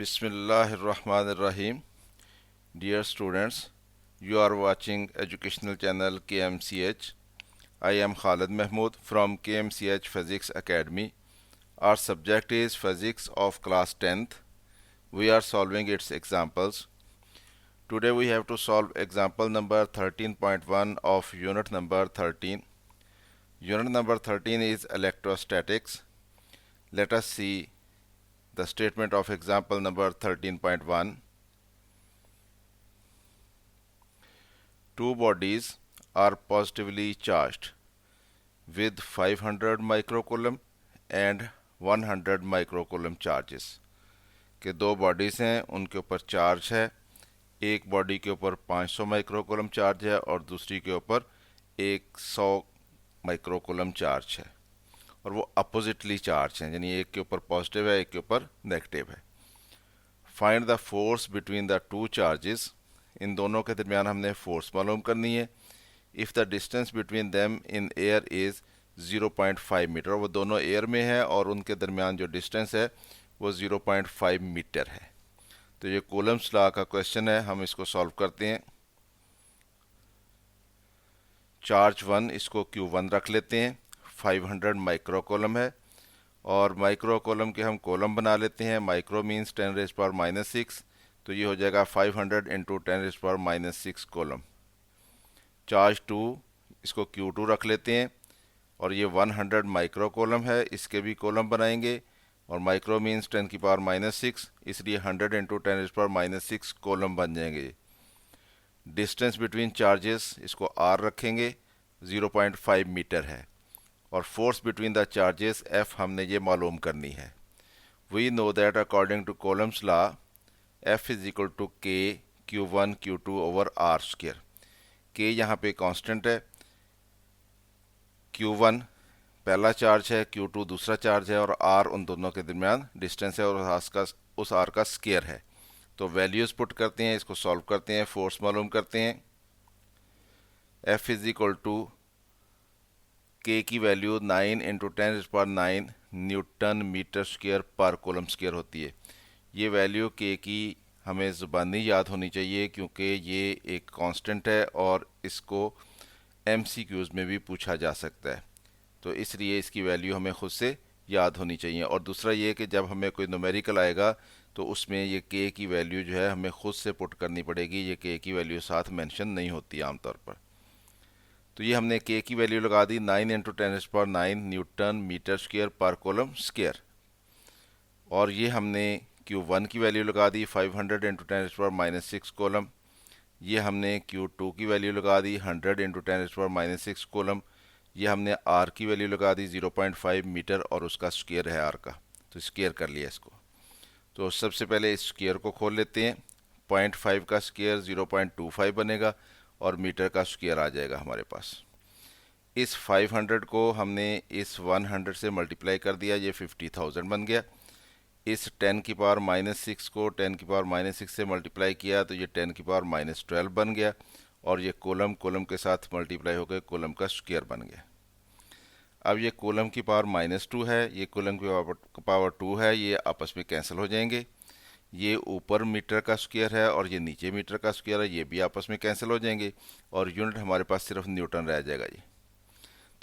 Bismillahirrahmanirrahim. Dear students, you are watching educational channel KMCH. I am Khalid Mahmood from KMCH Physics Academy. Our subject is Physics of class 10th. We are solving its examples. Today we have to solve example number 13.1 of unit number 13. Unit number 13 is electrostatics. Let us see the statement of example number 13.1. Two bodies are positively charged with 500 microcoulomb and 100 microcoulomb charges के दो bodies हैं, उनके ऊपर charge है। एक body के ऊपर 500 microcoulomb charge है और दूसरी के ऊपर 100 माइक्रोकूलम चार्ज है और वो अपोजिटली चार्ज हैं, यानी एक के ऊपर पॉजिटिव है, एक के ऊपर नेगेटिव है। Find the force between the two charges, इन दोनों के दरमियान हमने फोर्स मालूम करनी है। If the distance between them in air is 0.5 metre, वो दोनों एयर में है और उनके दरमियान जो डिस्टेंस है वो 0.5 मीटर है। तो ये कूलम्स लॉ का क्वेश्चन है, हम इसको सॉल्व करते हैं। चार्ज 1 इसको Q1 रख लेते हैं, 500 माइक्रोकूलम है और माइक्रोकूलम के हम कॉलम बना लेते हैं। माइक्रो मीन्स 10⁻⁻⁶, तो ये हो जाएगा 500 इंटू 10⁻⁻⁶ कॉलम। चार्ज 2 इसको Q2 रख लेते हैं और ये 100 माइक्रोकूलम है, इसके भी कॉलम बनाएंगे और माइक्रो मीन्स 10⁻⁻⁶, इसलिए 100 इंटू 10⁻⁻⁶ कॉलम बन जाएंगे। डिस्टेंस बिटवीन चार्जेस इसको R रखेंगे, 0.5 मीटर है और force between the charges F हमने ये मालूम करनी है। We know that according to coulomb's law F is equal to K Q1 Q2 over R square. K यहाँ पे कांस्टेंट है, Q1 पहला चार्ज है, Q2 दूसरा चार्ज है और R उन दोनों के दरमियान डिस्टेंस है और उस R का स्क्वायर है। तो वैल्यूज़ पुट करते हैं, इसको सॉल्व करते हैं, फोर्स मालूम करते हैं। F is equal to K की value 9 into 10⁹ newton metre square पर कूलम स्क्वायर होती है। ये वैल्यू K की हमें ज़ुबानी याद होनी चाहिए क्योंकि ये एक कांस्टेंट है और इसको MCQs में भी पूछा जा सकता है, तो इसलिए इसकी वैल्यू हमें खुद से याद होनी चाहिए। और दूसरा ये कि जब हमें कोई न्यूमेरिकल आएगा तो उसमें ये K की वैल्यू जो है हमें खुद से पुट करनी पड़ेगी, ये K की वैल्यू साथ मेंशन नहीं होती आमतौर पर। तो ये हमने K की वैल्यू लगा दी 9 इंटू 10⁻⁹ न्यूटन मीटर स्क्वायर पर कॉलम स्क्वायर और ये हमने Q1 की वैल्यू लगा दी 500 इंटू 10⁻⁻⁶ कॉलम। ये हमने Q2 की वैल्यू लगा दी 100 इंटू 10⁻⁻⁶ कॉलम। ये हमने R की वैल्यू लगा दी 0.5 मीटर और उसका स्क्वायर है R का, तो स्क्वायर कर लिया इसको। तो सबसे पहले इस स्क्वायर को खोल लेते हैं, 0.5 का स्क्वायर 0.25 बनेगा और मीटर का स्क्वायर आ जाएगा हमारे पास। इस 500 को हमने इस 100 से मल्टीप्लाई कर दिया, ये 50,000 बन गया। इस 10⁻⁻⁶ को 10⁻⁻⁶ से मल्टीप्लाई किया तो ये 10⁻⁻12 बन गया और ये कॉलम के साथ मल्टीप्लाई होकर कॉलम का स्क्वायर बन गया। अब ये कॉलम की पावर -2 है, ये कॉलम की पावर 2 है, ये आपस में कैंसिल हो जाएंगे। ये ऊपर मीटर का स्क्वायर है और ये नीचे मीटर का स्क्वायर है, ये भी आपस में कैंसिल हो जाएंगे और यूनिट हमारे पास सिर्फ न्यूटन रह जाएगा। ये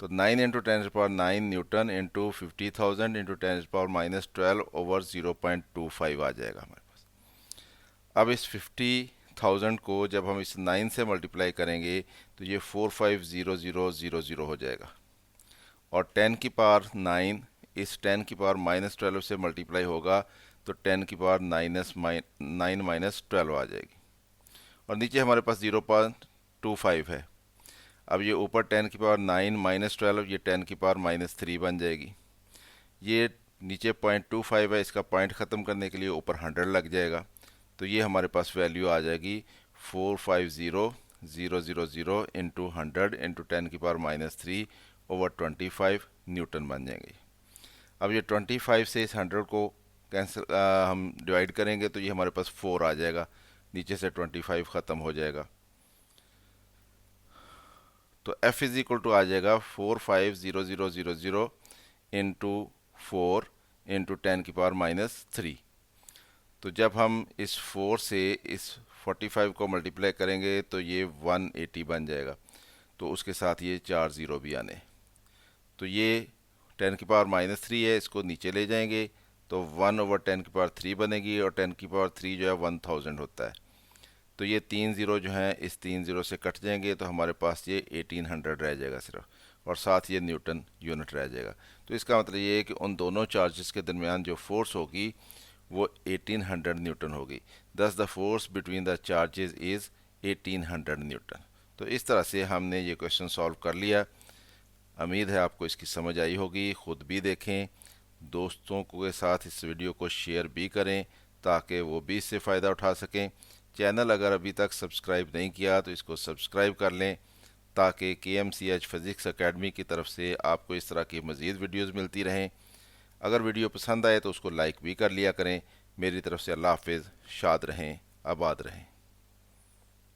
तो 9 into 10⁻⁹ Newton into 50,000 into 10⁻⁻12 over 0.25 आ जाएगा हमारे पास। अब इस 50,000 को जब हम इस 9 से मल्टीप्लाई करेंगे तो ये 450000 हो जाएगा और 10 की पावर 9 इस 10 की पावर -12 से मल्टीप्लाई होगा तो 10 की पावर 9 - 12 आ जाएगी और नीचे हमारे पास 0.25 है। अब ये ऊपर 10 की पावर 9 - 12, ये 10 की पावर -3 बन जाएगी। ये नीचे 0.25 है, इसका पॉइंट ख़त्म करने के लिए ऊपर 100 लग जाएगा, तो ये हमारे पास वैल्यू आ जाएगी 450000 इंटू 100 इंटू 10 की पावर -3 ओवर 25 न्यूटन बन जाएंगे। अब ये 25 से इस 100 को कैंसिल हम डिवाइड करेंगे तो ये हमारे पास 4 आ जाएगा, नीचे से 25 ख़त्म हो जाएगा। तो F इज इक्वल टू आ जाएगा 450000 इंटू 4 इंटू 10 की पावर -3। तो जब हम इस 4 से इस 45 को मल्टीप्लाई करेंगे तो ये 180 बन जाएगा। तो उसके साथ ये 4 ज़ीरो भी आने। तो ये 10⁻³ है, इसको नीचे ले जाएंगे तो 1/10⁻³ बनेगी, और 10⁻³ जो है 1000 होता है। तो ये 3 ज़ीरो जो हैं इस 3 ज़ीरो से कट जाएंगे, तो हमारे पास ये 1800 रह जाएगा सिर्फ, और साथ ये न्यूटन यूनिट रह जाएगा। तो इसका मतलब ये है कि उन दोनों चार्जेस के दरमियान जो फोर्स होगी वो 1800 न्यूटन होगी। दस the force between the charges is 1800 Newton. तो इस तरह से हमने ये क्वेश्चन सॉल्व कर लिया। उम्मीद है आपको इसकी समझ आई होगी। ख़ुद भी देखें, दोस्तों के साथ इस वीडियो को शेयर भी करें ताकि वो भी इससे फ़ायदा उठा सकें। चैनल अगर अभी तक सब्सक्राइब नहीं किया तो इसको सब्सक्राइब कर लें ताकि KMCH फिज़िक्स एकेडमी की तरफ से आपको इस तरह की मज़ीद वीडियोज़ मिलती रहें। अगर वीडियो पसंद आए तो उसको लाइक भी कर लिया करें। मेरी तरफ से अल्लाह हाफ़िज़। शाद रहें, आबाद रहें।